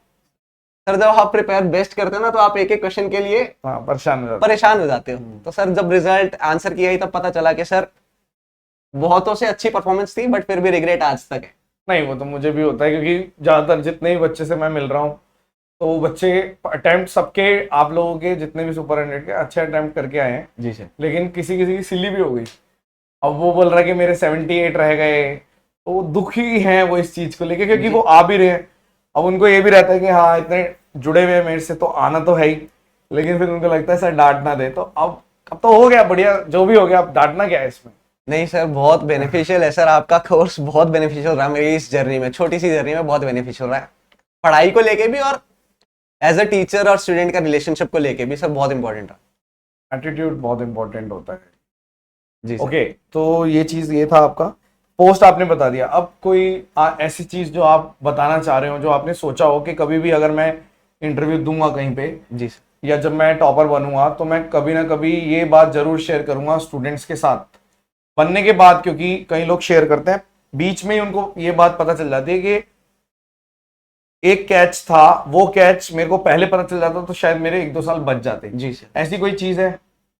सर जब आप प्रिपेयर बेस्ट करते हो ना, तो आप एक एक क्वेश्चन के लिए परेशान हो जाते हो। तो सर जब रिजल्ट आंसर किया ही तब पता चला कि सर बहुतों से अच्छी परफॉर्मेंस थी, बट फिर भी रिग्रेट आज तक है। नहीं, वो तो मुझे भी होता है, क्योंकि ज्यादातर जितने भी बच्चे से मैं मिल रहा हूँ, तो वो बच्चे अटेम्प्ट सबके, आप लोगों के जितने भी सुपर 100 के अच्छे अटेम्प्ट करके आए हैं जी सर। लेकिन किसी किसी की सिली भी हो गई। अब वो बोल रहा है कि मेरे 78 रह गए, तो दुखी हैं वो इस चीज को लेके, क्योंकि वो आ भी रहे हैं। अब उनको ये भी रहता है कि हाँ इतने जुड़े हुए हैं मेरे से, तो आना तो है ही, लेकिन फिर उनको लगता है सर डांट ना दे। तो अब तो हो गया बढ़िया, जो भी हो गया, अब डांटना क्या है इसमें। नहीं सर, बहुत बेनिफिशियल है सर, आपका कोर्स बहुत बेनिफिशियल रहा मेरी इस जर्नी में, छोटी सी जर्नी में बहुत बेनिफिशियल रहा, पढ़ाई को लेके भी और एज अ टीचर और स्टूडेंट का रिलेशनशिप को लेके भी सर बहुत इंपॉर्टेंट रहा। एटीट्यूड बहुत इंपॉर्टेंट होता है जी। ओके, तो ये था आपका पोस्ट, आपने बता दिया। अब कोई ऐसी चीज जो आप बताना चाह रहे हो, जो आपने सोचा हो कि कभी भी अगर मैं इंटरव्यू दूंगा कहीं पे, जी सर, या जब मैं टॉपर बनूंगा, तो मैं कभी ना कभी ये बात जरूर शेयर करूंगा स्टूडेंट्स के साथ बनने के बाद, क्योंकि कई लोग शेयर करते हैं बीच में ही उनको ये बात पता चल जाती है कि एक कैच था, वो कैच मेरे को पहले पता चल जाता तो शायद मेरे 1-2 साल बच जाते। जी सर। ऐसी कोई चीज है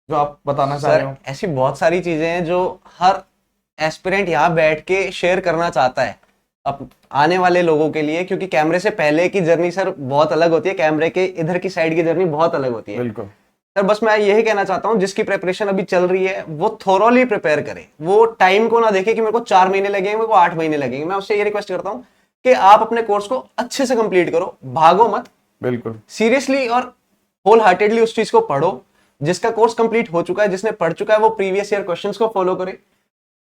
जो आप बताना चाह रहे हो? ऐसी बहुत सारी चीजें हैं जो हर एस्पिरेंट यहाँ बैठ के शेयर करना चाहता है अब आने वाले लोगों के लिए, क्योंकि कैमरे से पहले की जर्नी सर बहुत अलग होती है, कैमरे के इधर की साइड की जर्नी बहुत अलग होती है। बिल्कुल सर, बस मैं यही कहना चाहता हूँ, जिसकी प्रिपरेशन अभी चल रही है वो थोरोली प्रिपेयर करे, वो टाइम को ना देखे कि मेरे को 4 महीने लगेंगे, मेरे को 8 महीने लगेंगे। मैं उससे ये रिक्वेस्ट करता हूँ कि आप अपने कोर्स को अच्छे से कंप्लीट करो, भागो मत, बिल्कुल सीरियसली और होल हार्टेडली उस चीज को पढ़ो। जिसका कोर्स कंप्लीट हो चुका है, जिसने पढ़ चुका है, वो प्रीवियस ईयर क्वेश्चंस को फॉलो करे।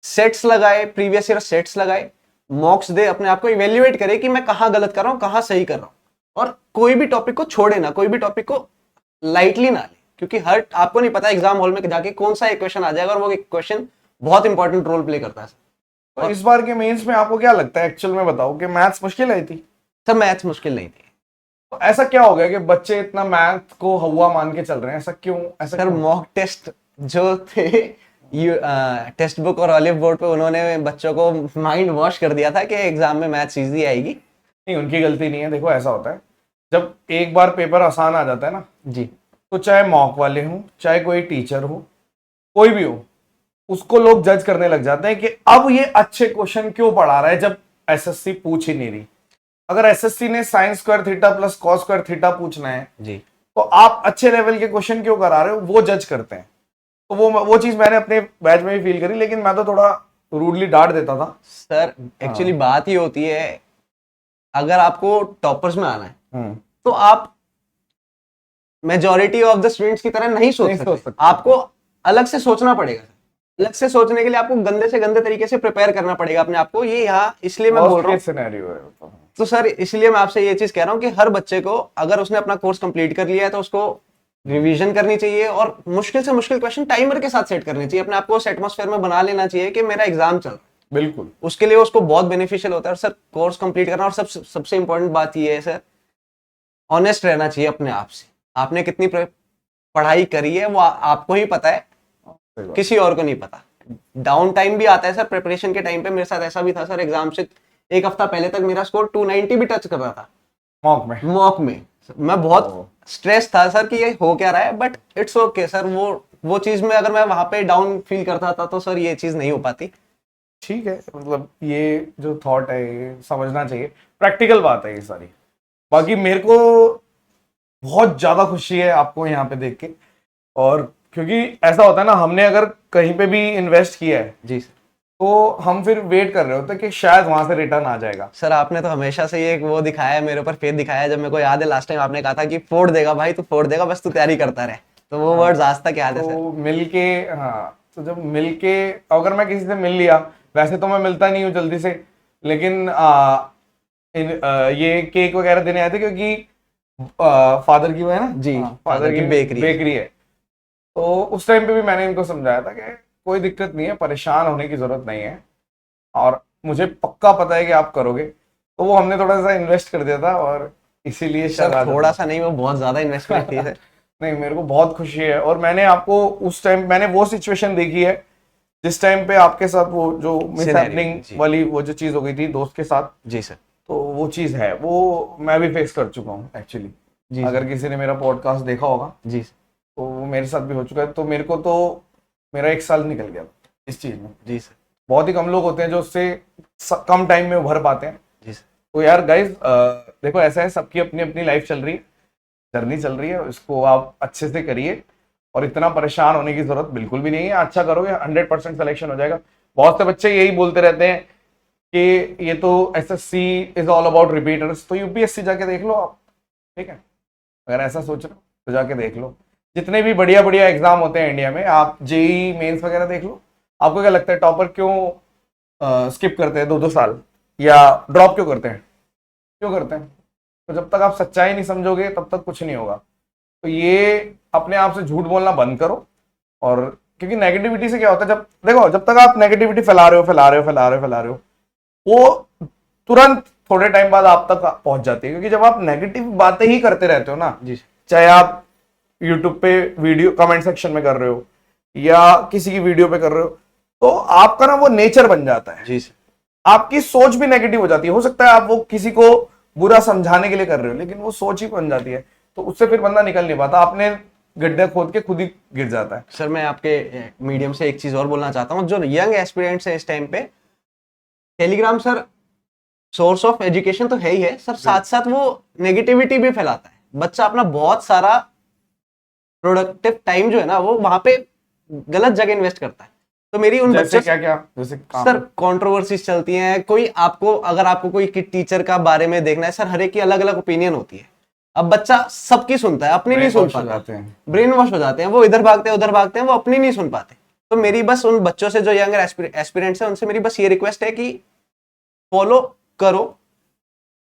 सेट्स लगाए, प्रीवियस ईयर सेट्स लगाए, मॉक्स दे, अपने आप को इवेल्युएट करे कि मैं कहाँ गलत कर रहा हूँ, कहाँ सही कर रहा हूँ, और कोई भी टॉपिक को छोड़े ना, कोई भी टॉपिक को लाइटली ना ले, क्योंकि हर आपको नहीं पता एग्जाम हॉल में जाके कौन सा एक क्वेश्चन आ जाएगा और वो एक क्वेश्चन बहुत इंपॉर्टेंट रोल प्ले करता है। तो इस बार के मेंस में आपको क्या लगता है, एक्चुअल में बताओ, कि मैथ्स मुश्किल आई थी? सर मैथ्स मुश्किल नहीं थी। तो ऐसा क्या हो गया कि बच्चे इतना मैथ को हवा मान के चल रहे हैं? ऐसा क्यों? ऐसा सर क्यों? मॉक टेस्ट जो थे, टेक्स्ट बुक और ऑलिव बोर्ड पे उन्होंने बच्चों को माइंड वॉश कर दिया था कि एग्जाम में मैथ्स इजी आएगी। नहीं, उनकी गलती नहीं है। देखो ऐसा होता है, जब एक बार पेपर आसान आ जाता है ना, जी, तो चाहे मॉक वाले हों, चाहे कोई टीचर हो, कोई भी हो, उसको लोग जज करने लग जाते हैं कि अब ये अच्छे क्वेश्चन क्यों पढ़ा रहा है जब एसएससी पूछ ही नहीं रही। अगर एसएससी ने sine square theta plus cos square theta पूछना है, जी, तो आप अच्छे लेवल के क्वेश्चन क्यों करा रहे हो, वो जज करते हैं। तो वो चीज मैंने अपने बैच में भी फील करी, लेकिन मैं तो थोड़ा रूडली डांट देता था। सर एक्चुअली बात ही होती है, अगर आपको टॉपर्स में आना है तो आप मेजॉरिटी ऑफ द स्टूडेंट्स की तरह नहीं सोच सकते। आपको अलग से सोचना पड़ेगा। अलग से सोचने के लिए आपको गंदे से गंदे तरीके से प्रिपेयर करना पड़ेगा अपने आप को। ये यहाँ इसलिए मैं बोल रहा हूँ सिनेरियो है तो। तो सर इसलिए मैं आपसे ये चीज कह रहा हूँ कि हर बच्चे को, अगर उसने अपना कोर्स कंप्लीट कर लिया है तो उसको रिवीजन करनी चाहिए और मुश्किल से मुश्किल क्वेश्चन टाइमर के साथ सेट करने चाहिए। अपने आप को उस एटमॉस्फेयर में बना लेना चाहिए कि मेरा एग्जाम चल रहा है। बिल्कुल, उसके लिए उसको बहुत बेनिफिशियल होता है। और सर कोर्स कंप्लीट करना, और सबसे इंपॉर्टेंट बात ये है सर, ऑनेस्ट रहना चाहिए अपने आप से। आपने कितनी पढ़ाई करी है वो आपको ही पता है, किसी और को नहीं पता। डाउन टाइम भी आता है सर प्रिपरेशन के टाइम पे। मेरे साथ ऐसा भी था सर, एग्जाम से एक हफ्ता पहले तक मेरा स्कोर 290 भी टच कर रहा था मॉक में। मैं बहुत स्ट्रेस था सर कि ये हो क्या रहा है, बट इट्स ओके सर। वो चीज में अगर मैं वहां पे डाउन फील करता था तो सर ये चीज नहीं हो पाती। ठीक है, मतलब ये जो थॉट है ये समझना चाहिए, प्रैक्टिकल बात है ये सारी। बाकी मेरे को बहुत ज्यादा खुशी है आपको यहाँ पे देख के, और क्योंकि ऐसा होता है ना, हमने अगर कहीं पे भी इन्वेस्ट किया है जी सर, तो हम फिर वेट कर रहे होते हैं कि शायद वहां से रिटर्न आ जाएगा। सर आपने तो हमेशा से ये वो दिखाया है, मेरे ऊपर फेथ दिखाया है। जब मेरे को याद है लास्ट टाइम आपने कहा था कि फोड़ देगा भाई, तू फोड़ देगा, बस तू तैयारी करता रहे। तो वो वर्ड्स आज तक याद है सर। तो मिलके, हाँ, तो जब मिलके, अगर मैं किसी से मिल लिया, वैसे तो मैं मिलता नहीं हूँ जल्दी से, लेकिन ये केक वगैरह देने आए थे क्योंकि फादर की वो है ना जी, फादर की बेकरी है। तो उस टाइम पे भी मैंने इनको समझाया था कि कोई दिक्कत नहीं है, परेशान होने की जरूरत नहीं है, और मुझे पक्का पता है कि आप करोगे। तो वो हमने थोड़ा सा इन्वेस्ट कर दिया था, और इसीलिए सर थोड़ा सा नहीं, वो बहुत ज्यादा इन्वेस्टमेंट थी सर। नहीं, मेरे को बहुत खुशी है। और मैंने आपको उस टाइम, मैंने वो सिचुएशन देखी है जिस टाइम पे आपके साथ वो जो मिसहैपनिंग वाली वो जो चीज हो गई थी दोस्त के साथ। जी सर, तो वो चीज है, वो मैं भी फेस कर चुका हूँ एक्चुअली। अगर किसी ने मेरा पॉडकास्ट देखा होगा जी सर, तो वो मेरे साथ भी हो चुका है। तो मेरे को तो मेरा 1 साल निकल गया इस चीज में। जी सर, बहुत ही कम लोग होते हैं जो उससे कम टाइम में उभर पाते हैं। जी सर। तो यार गाइस, देखो ऐसा है, सबकी अपनी अपनी लाइफ चल रही है, जर्नी चल रही है, इसको आप अच्छे से करिए, और इतना परेशान होने की जरूरत बिल्कुल भी नहीं है। अच्छा करोगे 100% सिलेक्शन हो जाएगा। बहुत से बच्चे यही बोलते रहते हैं कि ये तो SSC is all about repeaters, तो यूपीएससी जाके देख लो आप, ठीक है? अगर ऐसा सोच रहे हो तो जाके देख लो। जितने भी बढ़िया बढ़िया एग्जाम होते हैं इंडिया में, आप जेई मेंस वगैरह देख लो। आपको क्या लगता है टॉपर क्यों स्किप करते हैं 2-2 साल, या ड्रॉप क्यों करते हैं? क्यों करते हैं? तो जब तक आप सच्चाई नहीं समझोगे तब तक कुछ नहीं होगा। तो ये अपने आप से झूठ बोलना बंद करो। और क्योंकि नेगेटिविटी से क्या होता है, जब देखो, जब तक आप नेगेटिविटी फैला रहे हो, वो तुरंत थोड़े टाइम बाद आप तक पहुंच जाती है। क्योंकि जब आप नेगेटिव बातें ही करते रहते हो ना, चाहे आप यूट्यूब पे वीडियो कमेंट सेक्शन में कर रहे हो या किसी की वीडियो पे कर रहे हो, तो आपका ना वो नेचर बन जाता है। जी सर, आपकी सोच भी नेगेटिव हो जाती है। हो सकता है आप वो किसी को बुरा समझाने के लिए कर रहे हो, लेकिन वो सोच ही बन जाती है, तो उससे फिर बंदा निकल नहीं पाता, आपने गड्ढे खोद के खुद ही गिर जाता है। सर मैं आपके मीडियम से एक चीज और बोलना चाहता हूँ। जो यंग एस्पिरेंट्स है इस टाइम पे, Telegram sir source of education तो है ही है सर, साथ साथ वो नेगेटिविटी भी फैलाता है। बच्चा अपना बहुत सारा प्रोडक्टिव टाइम जो है ना, वो वहां पे गलत जगह इन्वेस्ट करता है। तो मेरी उन जैसे बच्चों, क्या जैसे सर कंट्रोवर्सीज चलती हैं। कोई आपको, अगर आपको कोई टीचर का बारे में देखना है सर, हर एक की अलग अलग ओपिनियन होती है। अब बच्चा सबकी सुनता है, अपनी नहीं सुन पाता, ब्रेन वॉश हो जाते हैं। वो इधर भागते हैं उधर भागते हैं, वो अपनी नहीं सुन पाते। तो मेरी बस उन बच्चों से जो यंगर एस्पिरेंट्स हैं उनसे मेरी बस ये रिक्वेस्ट है कि फॉलो करो,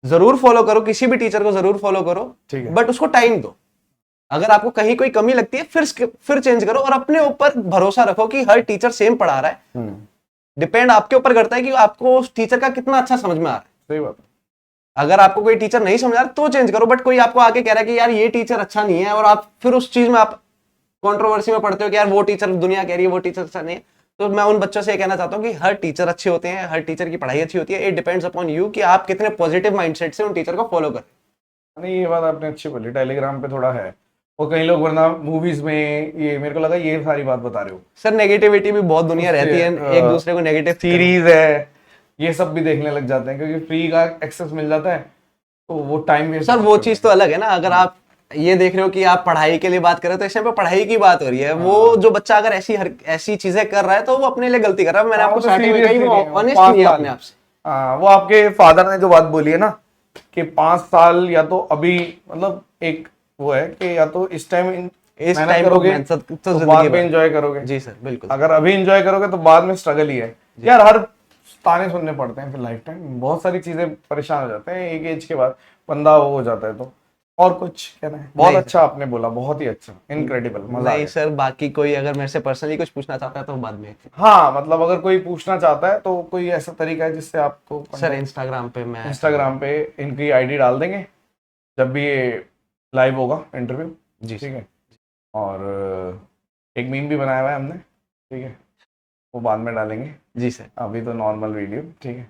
जरूर फॉलो करो, किसी भी टीचर को जरूर फॉलो करो, ठीक है। बट उसको टाइम दो। अगर आपको कहीं कोई कमी लगती है फिर चेंज करो, और अपने ऊपर भरोसा रखो कि हर टीचर सेम पढ़ा रहा है। डिपेंड आपके ऊपर करता है कि आपको उस टीचर का कितना अच्छा समझ में आ रहा है। सही बात है। अगर आपको कोई टीचर नहीं समझ आ रहा तो चेंज करो, बट कोई आपको आके कह रहा है कि यार ये टीचर अच्छा नहीं है, और आप फिर उस चीज में आप कंट्रोवर्सी में पड़ते हो कि यार वो टीचर, दुनिया कह रही है वो टीचर अच्छा नहीं है। तो मैं उन बच्चों से ये कहना चाहता हूँ कि हर टीचर अच्छे होते हैं, हर टीचर की पढ़ाई अच्छी होती है। इट डिपेंड्स अपॉन यू कि आप कितने पॉजिटिव माइंडसेट से उन टीचर को फॉलो करें। नहीं, ये बात आपने अच्छी बोली, टेलीग्राम पे थोड़ा है, और कई लोग वरना मूवीज में ये मेरे को लगा ये सारी बात बता रहे हो। सर नेगेटिविटी भी बहुत दुनिया रहती है, एक दूसरे को नेगेटिव सीरीज है, ये सब भी देखने लग जाते हैं क्योंकि फ्री का एक्सेस मिल जाता है, तो वो टाइम वेस्ट। सर वो चीज तो अलग है ना। अगर आप ये देख रहे हो कि आप पढ़ाई के लिए बात कर रहे हो, तो इस टाइम पे पढ़ाई की बात हो रही है। वो जो बच्चा अगर ऐसी चीजें कर रहा है तो वो अपने लिए गलती कर रहा है। मैंने आपको स्टार्टिंग में कही, वो ऑनेस्ट नहीं है अपने आप से। हाँ, वो आपके फादर ने जो बात बोली है ना कि 5 साल, या तो अभी मतलब एक वो है कि या तो इस टाइम करोगे तो बाद में एंजॉय करोगे। जी सर, बिल्कुल। अगर अभी एंजॉय करोगे तो बाद में स्ट्रगल ही है यार। हर ताने सुनने पड़ते हैं फिर लाइफ टाइम, बहुत सारी चीजें परेशान हो जाते हैं एक एज के बाद, बंदा वो हो जाता है। तो और कुछ कहना है? बहुत अच्छा आपने बोला, बहुत ही अच्छा, इनक्रेडिबल, मजा आ नहीं गया। सर, बाकी कोई अगर मेरे से पर्सनली कुछ पूछना चाहता है तो बाद में। हाँ, मतलब अगर कोई पूछना चाहता है तो कोई ऐसा तरीका है जिससे आपको? सर इंस्टाग्राम पे मैं इंस्टाग्राम पे इनकी आईडी डाल देंगे जब भी ये लाइव होगा इंटरव्यू। जी ठीक है। और एक मीम भी बनाया हुआ है हमने, ठीक है, वो बाद में डालेंगे। जी सर। अभी तो नॉर्मल वीडियो, ठीक है।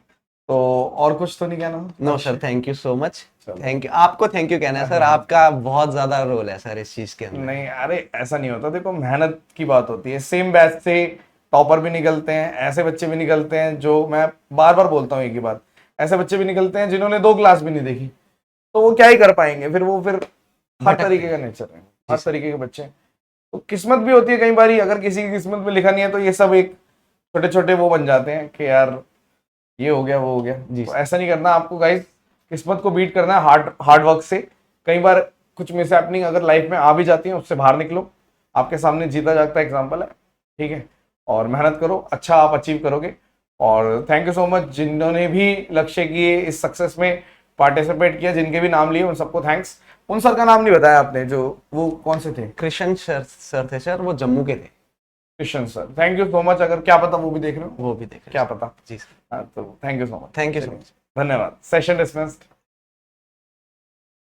तो और कुछ तो नहीं कहना? No sir, thank you so much. चलो। थैंक यू, आपको थैंक यू कहना है सर। आपका बहुत ज्यादा रोल है सर इस चीज के अंदर। नहीं, अरे ऐसा नहीं होता, देखो मेहनत की बात होती है। सेम बैच से टॉपर भी निकलते हैं, ऐसे बच्चे भी निकलते हैं जो, मैं बार बार बोलता हूँ एक ही बात, ऐसे बच्चे भी निकलते हैं जिन्होंने 2 क्लास भी नहीं देखी, तो वो क्या ही कर पाएंगे फिर। वो फिर हर तरीके का नेचर है, हर तरीके के बच्चे हैं। तो किस्मत भी होती है कई बार, अगर किसी की किस्मत में लिखा नहीं है तो ये सब एक छोटे छोटे वो बन जाते हैं कि यार ये हो गया वो हो गया। तो ऐसा नहीं करना आपको गाइस, किस्मत को बीट करना है हार्ड वर्क से। कई बार कुछ मिस हैपनिंग अगर लाइफ में आ भी जाती है, उससे बाहर निकलो। आपके सामने जीता जागता एग्जाम्पल है, ठीक है। और मेहनत करो, अच्छा आप अचीव करोगे। और थैंक यू सो मच जिन्होंने भी लक्ष्य किए इस सक्सेस में पार्टिसिपेट किया, जिनके भी नाम लिए उन सबको थैंक्स। उन सर का नाम नहीं बताया आपने, जो वो कौन से थे? कृष्ण सर थे सर, वो जम्मू के थे। Krishna sir, thank you so much. अगर क्या पता वो भी देख रहे हो, वो भी देख रहे क्या पता। जी सर। हाँ, तो thank you so much. Thank you so much. धन्यवाद। Session dismissed.